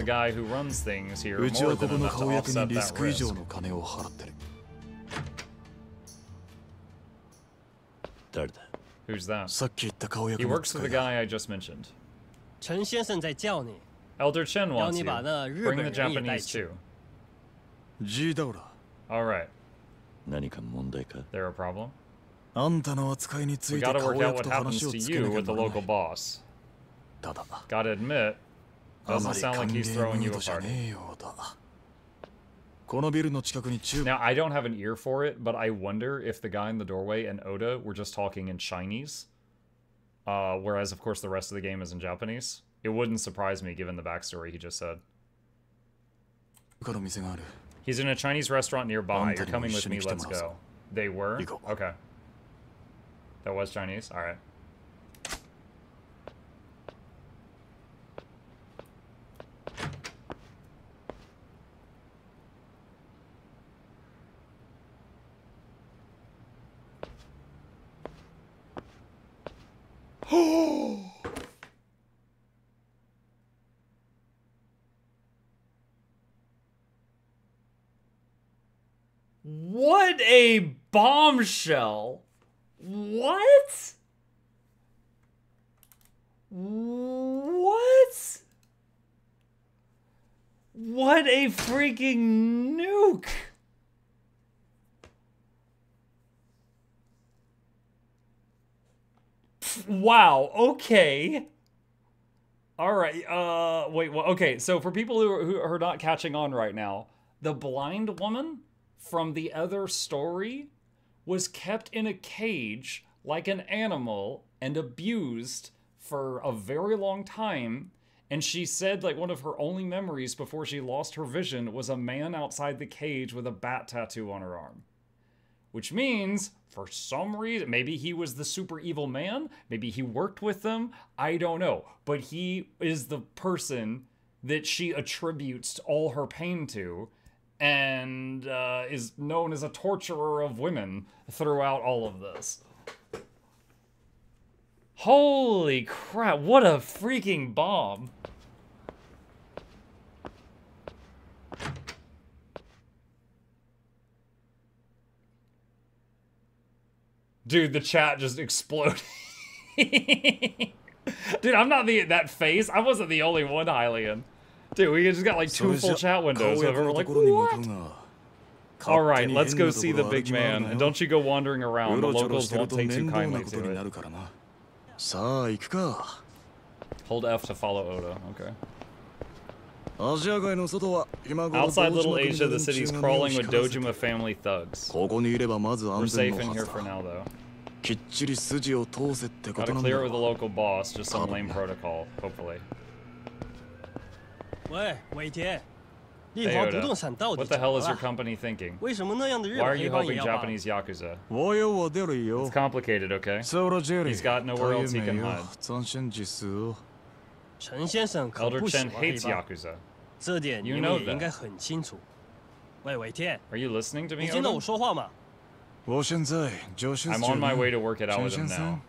the guy who runs things here more than enough to offset that risk. Who's that? He works for the guy I just mentioned. Elder Chen wants you. Bring the Japanese too. Alright. There a problem? We gotta work out what happens to you with the local boss. Gotta admit, doesn't sound like he's throwing you a party. Now, I don't have an ear for it, but I wonder if the guy in the doorway and Oda were just talking in Chinese. Whereas, of course, the rest of the game is in Japanese. It wouldn't surprise me, given the backstory he just said. He's in a Chinese restaurant nearby. You're coming with me, let's go. They were? Okay. That was Chinese? Alright. What a bombshell! What? What? What a freaking nuke! Wow, okay. Alright, wait, well, okay, so for people who are not catching on right now, the blind woman from the other story was kept in a cage like an animal and abused for a very long time, and she said like one of her only memories before she lost her vision was a man outside the cage with a bat tattoo on her arm. Which means, for some reason, maybe he was the super evil man, maybe he worked with them, I don't know. But he is the person that she attributes all her pain to, and is known as a torturer of women throughout all of this. Holy crap, what a freaking bomb. Dude, the chat just exploded. Dude, I'm not that face. I wasn't the only one, Hylian. Dude, we just got like 2 full chat windows of we're like, what? Alright, let's go see the big man. And don't you go wandering around. The locals won't take too kindly to it. Hold F to follow Oda. Okay. Outside Little Asia, the city's crawling with Dojima family thugs. We're safe in here for now, though. Gotta clear it with the local boss, just some lame protocol, hopefully. Hey, Oda. What the hell is your company thinking? Why are you helping Japanese Yakuza? It's complicated, okay? He's got nowhere else he can hide. Elder Chen hates Yakuza. You know that. Are you listening to me, Oda? I'm on my way to work it out with him now.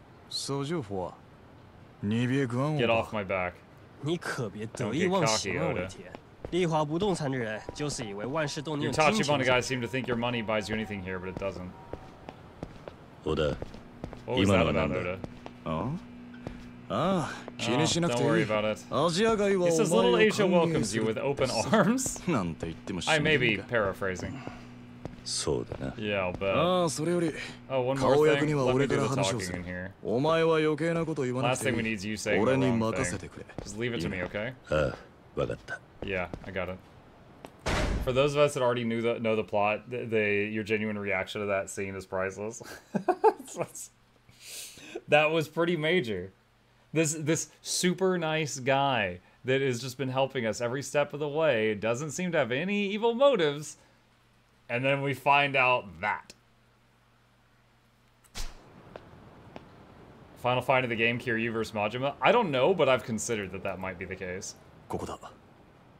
Get off my back. Don't get cocky, Oda. Your Tachibana guys seem to think your money buys you anything here, but it doesn't. What was that about, Oda? Oh, don't worry about it. He says Little Asia welcomes you with open arms. I may be paraphrasing. Yeah, I'll bet. Oh, one more thing. Let me do the talking in here. Last thing we need is you saying the wrong thing. Just leave it to me, okay? Yeah, I got it. For those of us that already know the plot, your genuine reaction to that scene is priceless. That was pretty major. This super nice guy that has just been helping us every step of the way doesn't seem to have any evil motives, and then we find out that. Final fight of the game, Kiryu vs. Majima? I don't know, but I've considered that might be the case.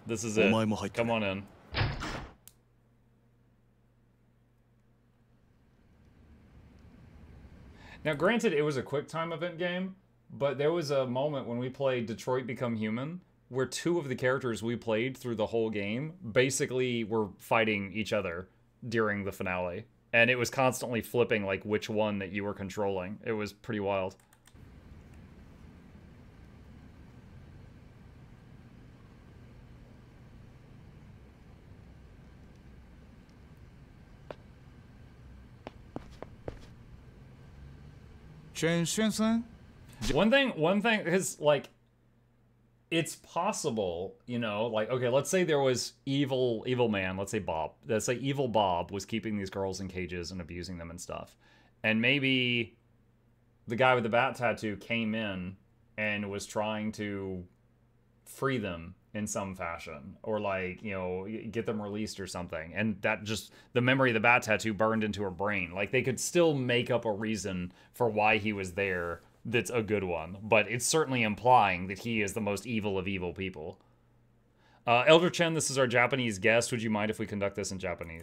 This is it. Come on in. Now, granted, it was a quick time event game, but there was a moment when we played Detroit Become Human where two of the characters we played through the whole game basically were fighting each other during the finale. And it was constantly flipping, like, which one that you were controlling. It was pretty wild. One thing is, like, it's possible, you know, like, okay, let's say there was evil man, let's say Bob. Let's say evil Bob was keeping these girls in cages and abusing them and stuff. And maybe the guy with the bat tattoo came in and was trying to free them in some fashion, or, like, you know, get them released or something. And that just, the memory of the bat tattoo burned into her brain. Like, they could still make up a reason for why he was there that's a good one, but it's certainly implying that he is the most evil of evil people. Elder Chen, this is our Japanese guest. Would you mind if we conduct this in Japanese?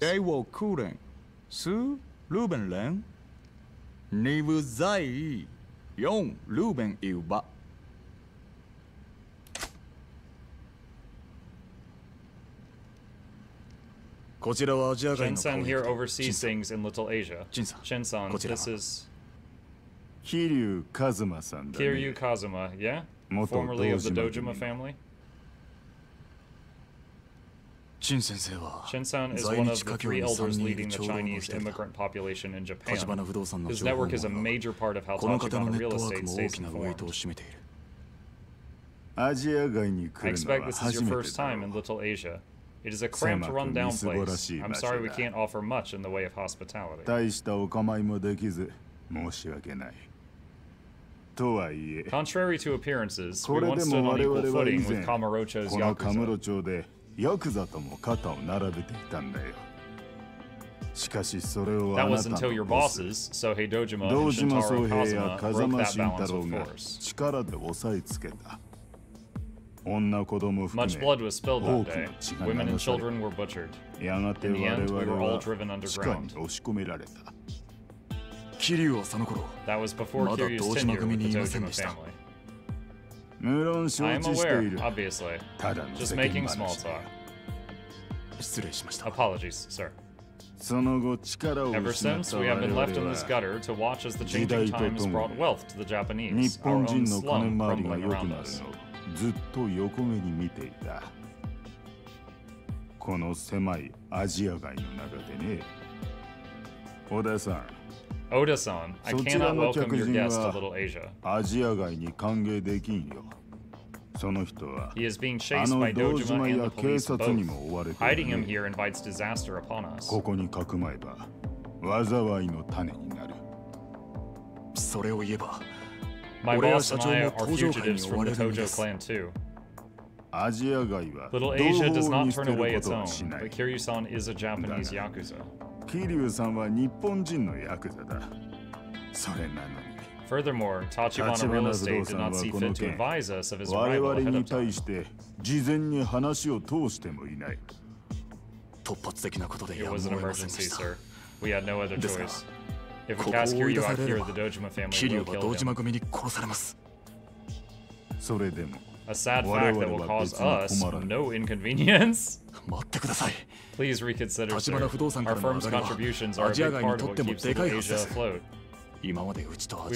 Chen-san here oversees things in Little Asia. Chen-san, this is Kiryu Kazuma, yeah? Formerly of the Dojima family. Shin-san is one of the 3 elders leading the Chinese immigrant population in Japan. His network is a major part of how Tachibana real estate stays informed. I expect this is your first time in Little Asia. It is a cramped, run-down place. I'm sorry we can't offer much in the way of hospitality. Contrary to appearances, we once stood on equal footing with Kamurocho's Yakuza. That was until your bosses, Sohei Dojima and Shintaro Kazuma, broke that balance with force. Much blood was spilled that day. Women and children were butchered. In the end, we were all driven underground. That was before Kiryu's tenure with the Dojima family. I am aware, obviously. Just making small talk. Apologies, sir. Ever since, we have been left in this gutter to watch as the changing times brought wealth to the Japanese, our own slum crumbling around us. Oda-san, I cannot welcome your guest to Little Asia. He is being chased by Dojima and the police both. Hiding him here invites disaster upon us. My boss and I are fugitives from the Tojo clan too. Little Asia does not turn away its own, but Kiryu-san is a Japanese Yakuza. Furthermore, Tachibana Real Estate did not see fit to advise us of his arrival ahead of time. It was an emergency, sir. We had no other choice. If we cast Kiryu out here, the Dojima family will kill him. A sad fact that will cause us no inconvenience. Please reconsider, sir. Our firm's contributions are a big part of what keeps Little Asia afloat. We've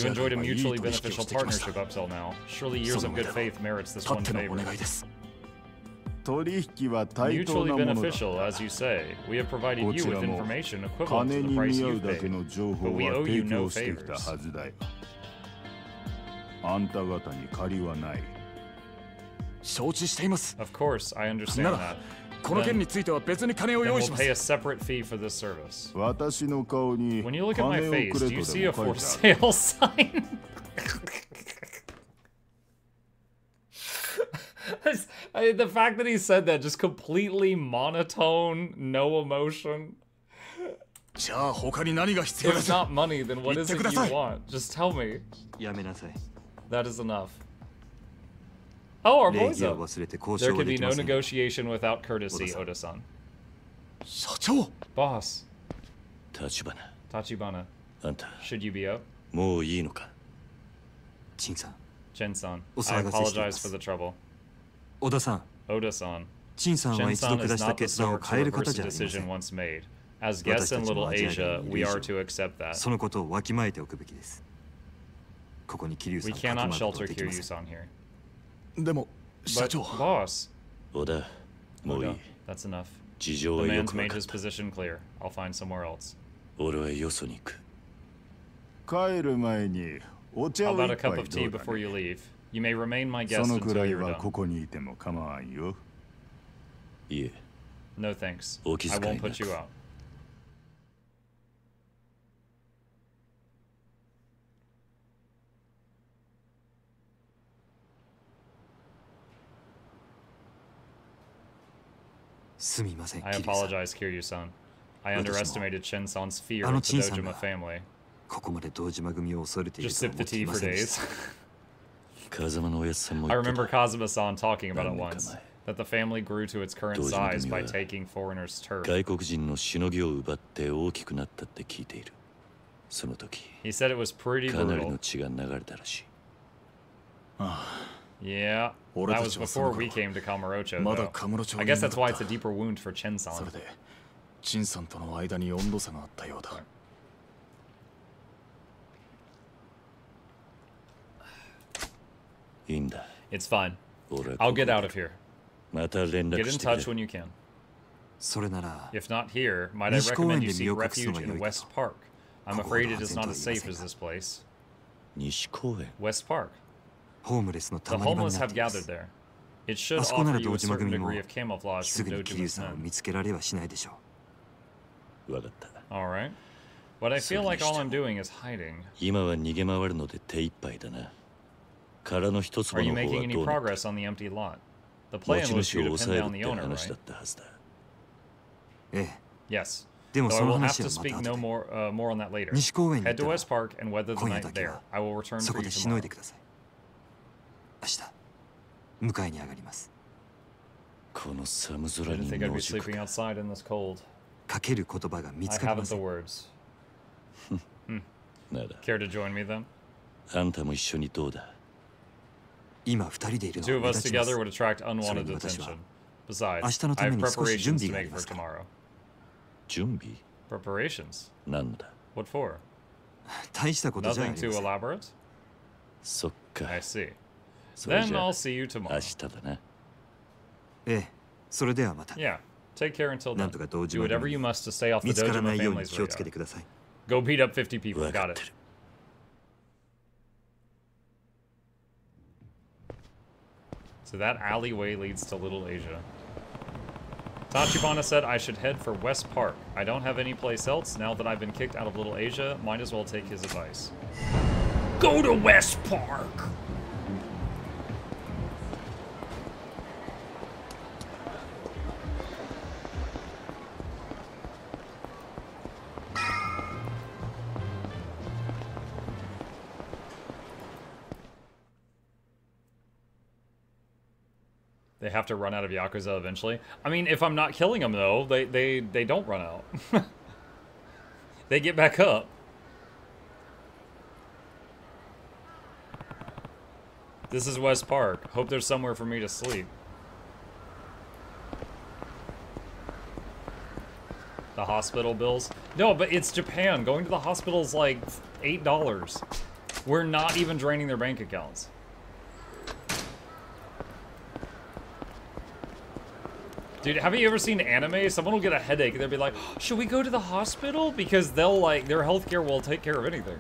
enjoyed a mutually beneficial partnership up till now. Surely years of good faith merits this one favor. Mutually beneficial, as you say. We have provided you with information equivalent to the price you've paid, but we owe you no favors. Of course, I understand that. Then we'll pay a separate fee for this service. When you look at my face, do you see a for sale sign? The fact that he said that, just completely monotone, no emotion. If it's not money, then what is it you want? Just tell me. That is enough. Oh, our boy's up. There can be no negotiation without courtesy, Oda-san. Boss. Tachibana. Should you be up? Chen-san, I apologize for the trouble. Oda-san. Shin-san is not the sort to reverse a decision once made. As guests in Little Asia, we are to accept that. We cannot shelter Kiryu-san here. But, boss. Oda, that's enough. The man's made his position clear. I'll find somewhere else. How about a cup of tea before you leave? You may remain my guest until you're done. No thanks. I won't put you out. I apologize, Kiryu-san. I underestimated Shin-san's fear of the Dojima family. Just sip the tea for days. I remember Kazuma-san talking about it once, that the family grew to its current size by taking foreigners' turf. He said it was pretty brutal. Yeah, that was before we came to Kamurocho, though. I guess that's why it's a deeper wound for Chen-san. It's fine. I'll get out of here. Get in touch when you can. If not here, might I recommend you seek refuge in West Park? I'm afraid it is not as safe as this place. West Park. The homeless have gathered there. It should offer you a certain degree of camouflage from Dojima's men. Alright. But I feel like all I'm doing is hiding. Are you making any progress on the empty lot? The plan was for you to pin down the owner, right? Yes. Though I will have to speak more on that later. Head to West Park and weather the night there. I will return for you tomorrow. I didn't think I'd be sleeping outside in this cold. I haven't the words. Care to join me then? The two of us together would attract unwanted attention. Besides, I have preparations to make for tomorrow. Preparations? What for? Nothing too elaborate? I see. Then I'll see you tomorrow. Yeah. Take care until then. Do whatever you must to stay off the Dojima family's radar. Go beat up 50 people. Got it. So that alleyway leads to Little Asia. Tachibana said I should head for West Park. I don't have any place else. Now that I've been kicked out of Little Asia, might as well take his advice. Go to West Park! They have to run out of Yakuza eventually. I mean, if I'm not killing them, though, they don't run out. They get back up. This is West Park. Hope there's somewhere for me to sleep. The hospital bills? No, but it's Japan. Going to the hospital is like $8. We're not even draining their bank accounts. Dude, have you ever seen anime? Someone will get a headache and they'll be like, should we go to the hospital? Because they'll like, their healthcare will take care of anything.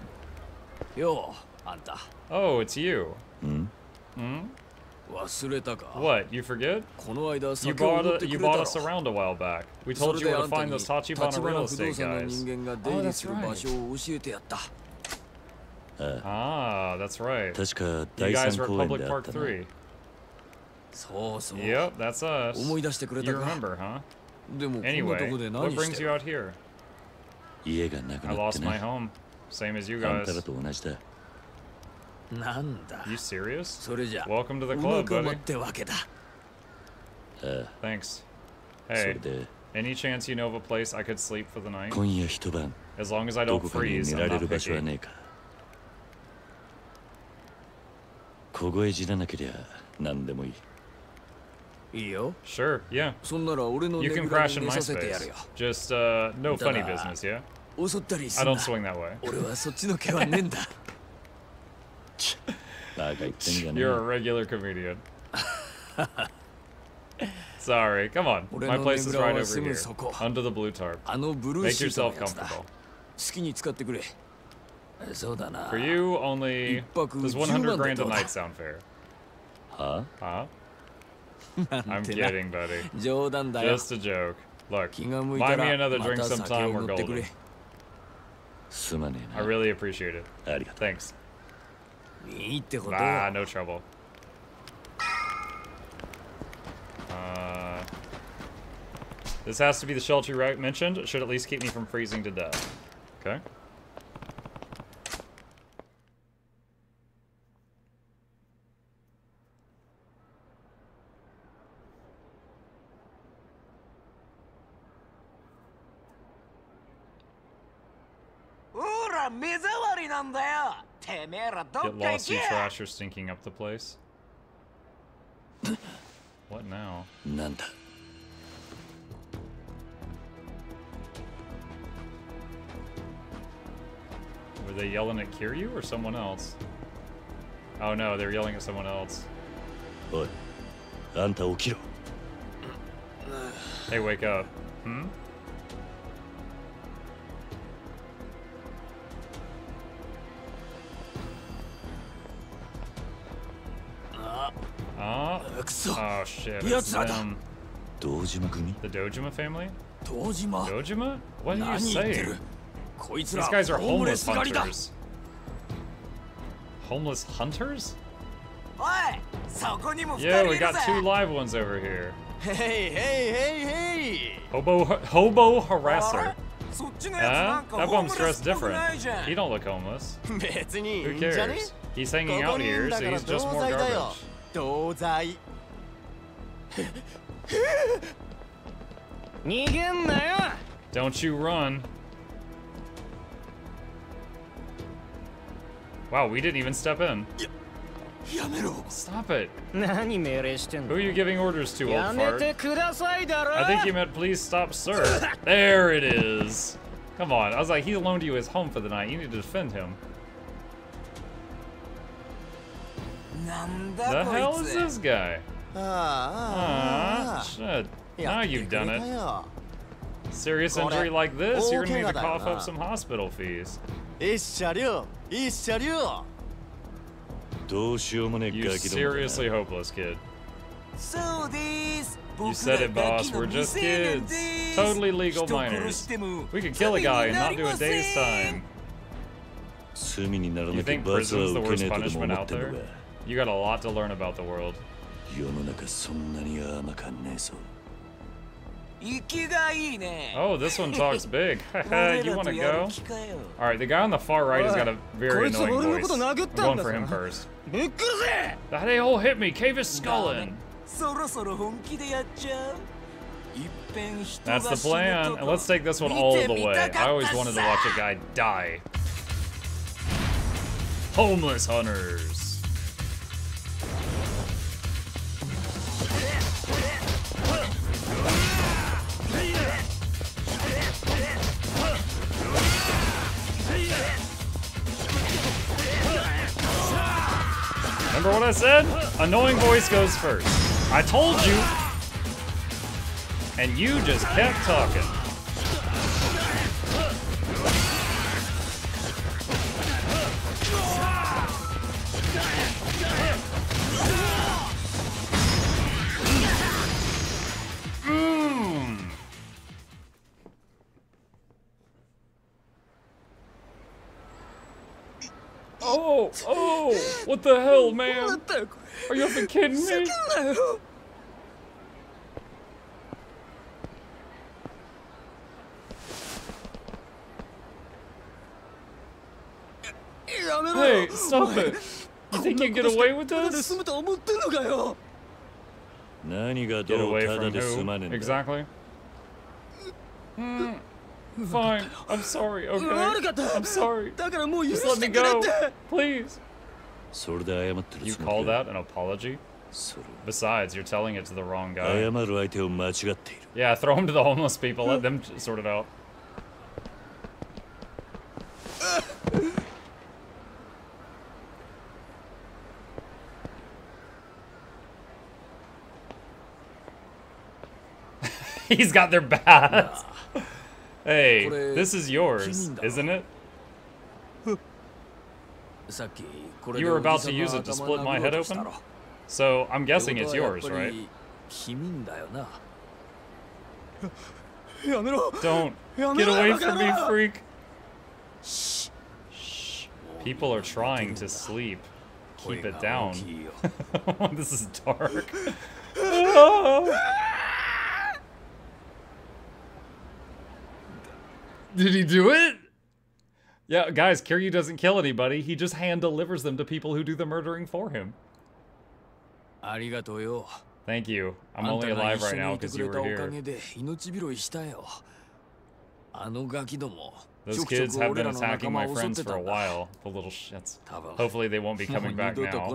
Yo, Anta. Oh, it's you. What, you forget? You bought us around a while back. We told you where to find those Tachibana real estate guys. Oh, that's right. Ah, that's right. You guys were at Public Park 3. Yep, that's us. You remember, huh? Anyway, what brings you out here? I lost my home. Same as you guys. You serious? Welcome to the club, buddy. Thanks. Hey, any chance you know of a place I could sleep for the night? As long as I don't freeze, I'm not picky. Sure, yeah. You can crash in my space. Just, no funny business, yeah? I don't swing that way. You're a regular comedian. Sorry, come on. My place is right over here, under the blue tarp. Make yourself comfortable. For you, only does 100 grand a night sound fair? Huh? I'm kidding, buddy. Just a joke. Look, buy me another drink sometime, we're golden. I really appreciate it. Thanks. Ah, no trouble. This has to be the shelter you mentioned. It should at least keep me from freezing to death. Okay. Get lost, you trash, you're stinking up the place. What now? Were they yelling at Kiryu or someone else? Oh no, they're yelling at someone else. Hey, wake up. Hmm? Oh shit, it's them. The Dojima family? Dojima? What are you saying? These guys are homeless hunters. Homeless hunters? Yeah, we got 2 live ones over here. Hey! Hobo harasser. That bum's dressed different. He don't look homeless. Who cares? He's hanging out here, so he's just more garbage. Don't you run. Wow, we didn't even step in. Stop it. Who are you giving orders to, old fart? I think you meant please stop, sir. There it is. Come on, I was like, he loaned you his home for the night. You need to defend him. The hell is this guy? Shit. Now you've done it. Serious injury like this, you're gonna need to cough up some hospital fees. You seriously hopeless, kid. You said it, boss. We're just kids. Totally legal minors. We could kill a guy and not do a day's time. You think prison's the worst punishment out there? You got a lot to learn about the world. Oh, this one talks big. You want to go? Alright, the guy on the far right has got a very annoying voice. I'm going for him first. That a-hole hit me, cave his skull in. That's the plan, and let's take this one all the way. I always wanted to watch a guy die. Homeless hunters. Remember what I said? Annoying voice goes first. I told you! And you just kept talking. Oh, what the hell, man? Are you effing kidding me? Hey, stop it. You think you can get away with this? Get away from who? Exactly. Fine, I'm sorry, okay? I'm sorry. Just let me go, please. You call that an apology? Besides, you're telling it to the wrong guy. Yeah, throw him to the homeless people. Let them sort it out. He's got their bats. Hey, this is yours, isn't it? You were about to use it to split my head open? So, I'm guessing it's yours, right? Don't. Get away from me, freak. Shh. People are trying to sleep. Keep it down. This is dark. Did he do it? Yeah, guys, Kiryu doesn't kill anybody. He just hand delivers them to people who do the murdering for him. Thank you. I'm only alive right now because you were here. Those kids have been attacking my friends for a while. The little shits. Hopefully they won't be coming back now.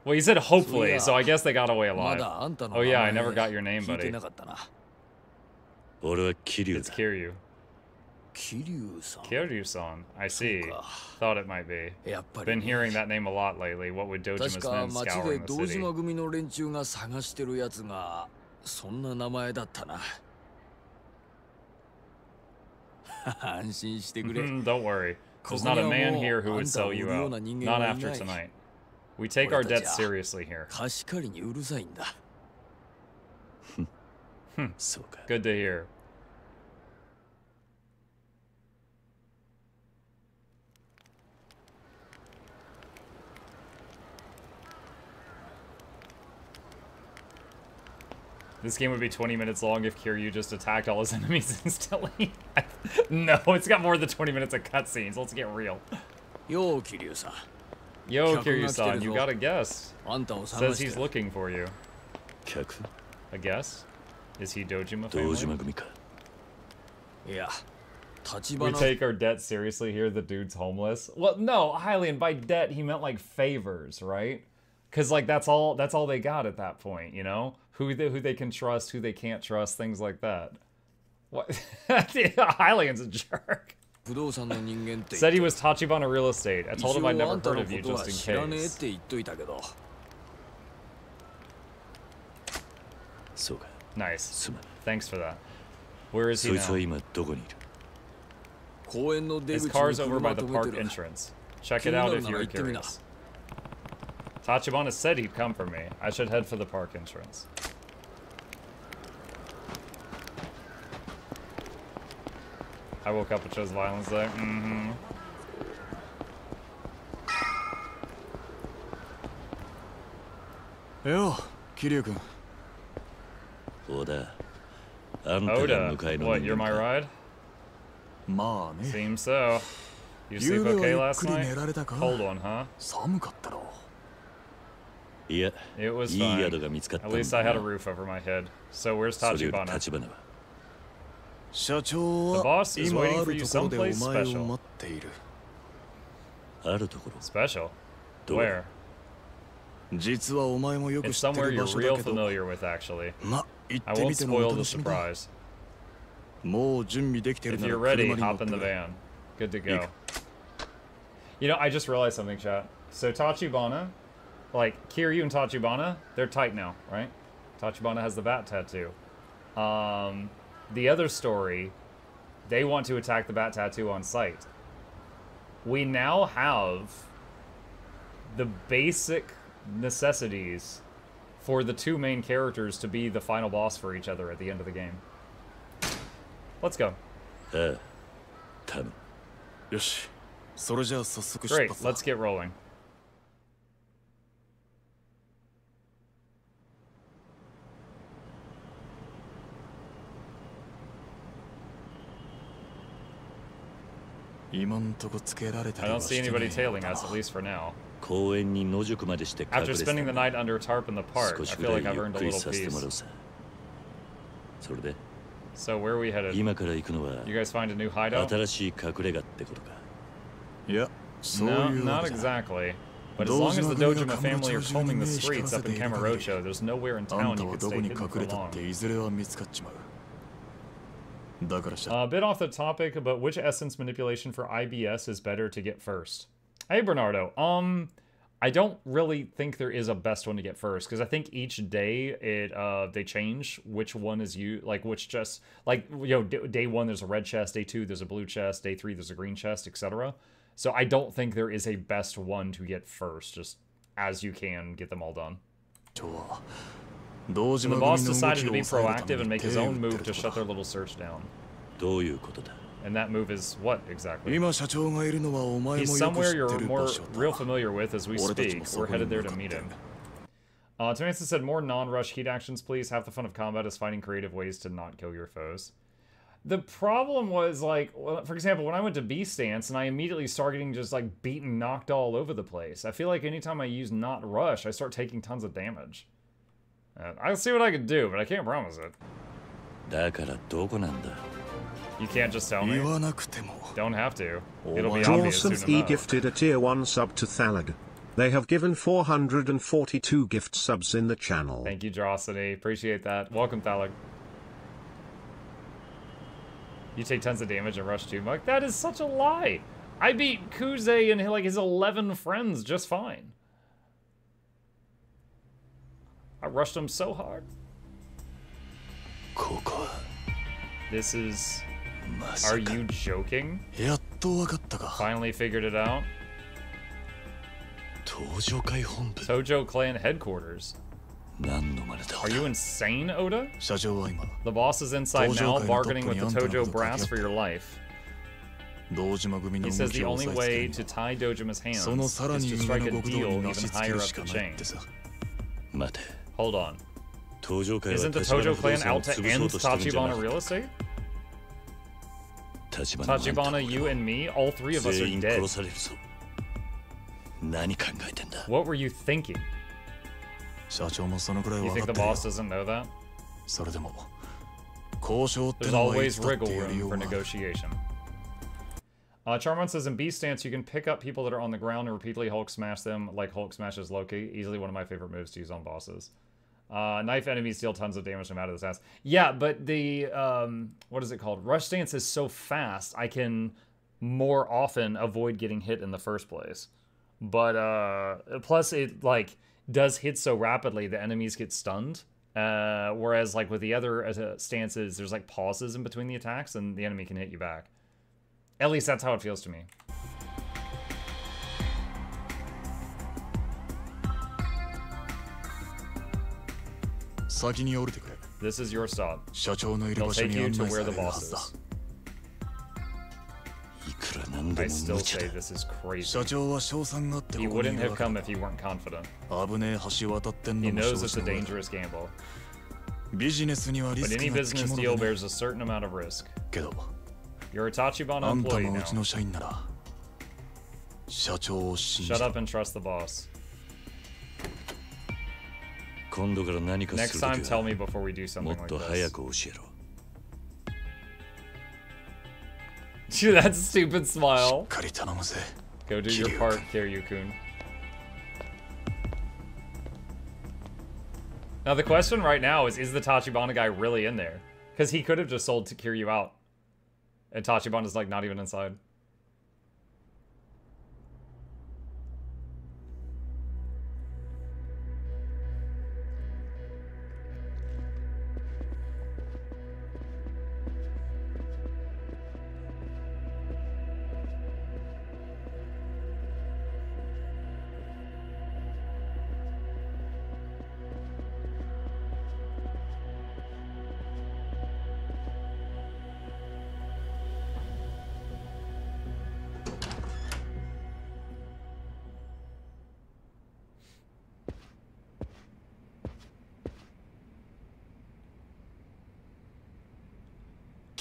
Well, you said hopefully, so I guess they got away alive. Oh yeah, I never got your name, buddy. It's Kiryu. Kiryu-san. I see. Thought it might be. Been hearing that name a lot lately. What would Dojima's men scouring the city? Don't worry. There's not a man here who would sell you out. Not after tonight. We take our debts seriously here. Good to hear. This game would be 20 minutes long if Kiryu just attacked all his enemies instantly. No, it's got more than 20 minutes of cutscenes. Let's get real. Yo, Kiryu-san. Yo, Kiryu-san, you got a guest. Says he's looking for you. A guess? Is he Dojima family? Yeah. We take our debt seriously here. The dude's homeless. Well, no, Hylian, by debt he meant like favors, right? Because like that's all they got at that point, you know? Who they can trust, who they can't trust, things like that. What? Hylian's a jerk. Said he was Tachibana Real Estate. I told him I'd never heard of you just in case. Nice. Thanks for that. Where is he now? His car's over by the park entrance. Check it out if you're curious. Tachibana said he'd come for me. I should head for the park entrance. I woke up and chose violence there. Yo, Kiryu-kun. Oda, what, you're my ride? Seems so. You sleep okay last night? Cold one, huh? Yeah. It was fine. At least I had a roof over my head. So where's Tachibana? The boss is waiting for you someplace special. Special? Where? It's somewhere you're real familiar with, actually. I won't spoil the surprise. If you're ready, hop in the van. Good to go. You know, I just realized something, chat. So Tachibana, like Kiryu and Tachibana, they're tight now, right? Tachibana has the bat tattoo. The other story, they want to attack the bat tattoo on sight. We now have the basic necessities for the two main characters to be the final boss for each other at the end of the game. Let's go. Great, let's get rolling. I don't see anybody tailing us, at least for now. After spending the night under a tarp in the park, I feel like I've earned a little piece. So where are we headed? You guys find a new hideout? Yeah. No, not exactly. But as long as the Dojima family are combing the streets up in Kamurocho, there's nowhere in town you could stay hidden for long. A bit off the topic, but which essence manipulation for IBS is better to get first? Hey, Bernardo. I don't really think there is a best one to get first, because I think each day they change which one is which chest. Like, you know, day 1 there's a red chest, day 2 there's a blue chest, day 3 there's a green chest, etc. So I don't think there is a best one to get first, just as you can get them all done. So the boss decided to be proactive and make his own move to shut their little search down. And that move is what, exactly? He's somewhere you're real familiar with as we speak. We're headed there to meet him. Tomanson said, more non-rush heat actions, please. Half the fun of combat is finding creative ways to not kill your foes. The problem was, like, for example, when I went to B stance and I immediately started getting just, like, beaten, knocked all over the place. I feel like anytime I use not rush, I start taking tons of damage. I'll see what I can do, but I can't promise it. You can't just tell me. Don't have to. It'll be obvious soon enough. E gifted a tier 1 sub to Thalag. They have given 442 gift subs in the channel. Thank you, Drosity. Appreciate that. Welcome, Thalag. You take tons of damage and rush too much. That is such a lie. I beat Kuze and like his 11 friends just fine. I rushed him so hard. This is... Are you joking? Finally figured it out. Tojo Clan headquarters. Are you insane, Oda? The boss is inside now, bargaining with the Tojo brass for your life. He says the only way to tie Dojima's hands is to strike a deal even higher up the chain. Hold on. Isn't the Tojo Clan out to end Tachibana real estate? Tachibana, you and me, all 3 of us are dead. What were you thinking? You think the boss doesn't know that? There's always wriggle room for negotiation. Charmon says in B stance you can pick up people that are on the ground and repeatedly Hulk smash them like Hulk smashes Loki. Easily one of my favorite moves to use on bosses. Knife enemies deal tons of damage no matter the stance. Yeah, but the, what is it called? Rush stance is so fast, I can more often avoid getting hit in the first place. But, plus it, like, does hit so rapidly the enemies get stunned. Whereas, like, with the other stances, there's, like, pauses in between the attacks, and the enemy can hit you back. At least that's how it feels to me. This is your stop. They'll take you to where the boss is. I still say this is crazy. He wouldn't have come if he weren't confident. He knows it's a dangerous gamble. But any business deal bears a certain amount of risk. You're a Tachibana employee now. Shut up and trust the boss. Next time, tell me before we do something like this. Dude, that stupid smile. Go do your part, Kiryu-kun. Now the question right now is the Tachibana guy really in there? Because he could have just sold to Kiryu out. And Tachibana's like not even inside.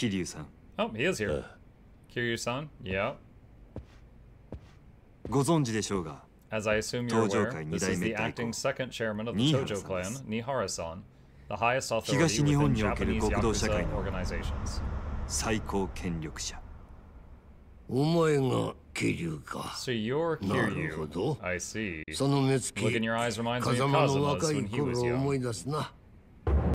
Kiryu-san. Oh, he is here. Kiryu-san? Yeah. As I assume you're aware, this is the acting second chairman of the Tojo clan, Nihara-san, the highest authority within Japanese Yakuza organizations. お前が桐生か。 So you're なるほど。 Kiryu. I see. その目つき、 Look in your eyes reminds me 風 of 間の Kazuma's 若い when he was 頃を思 young. い出すな。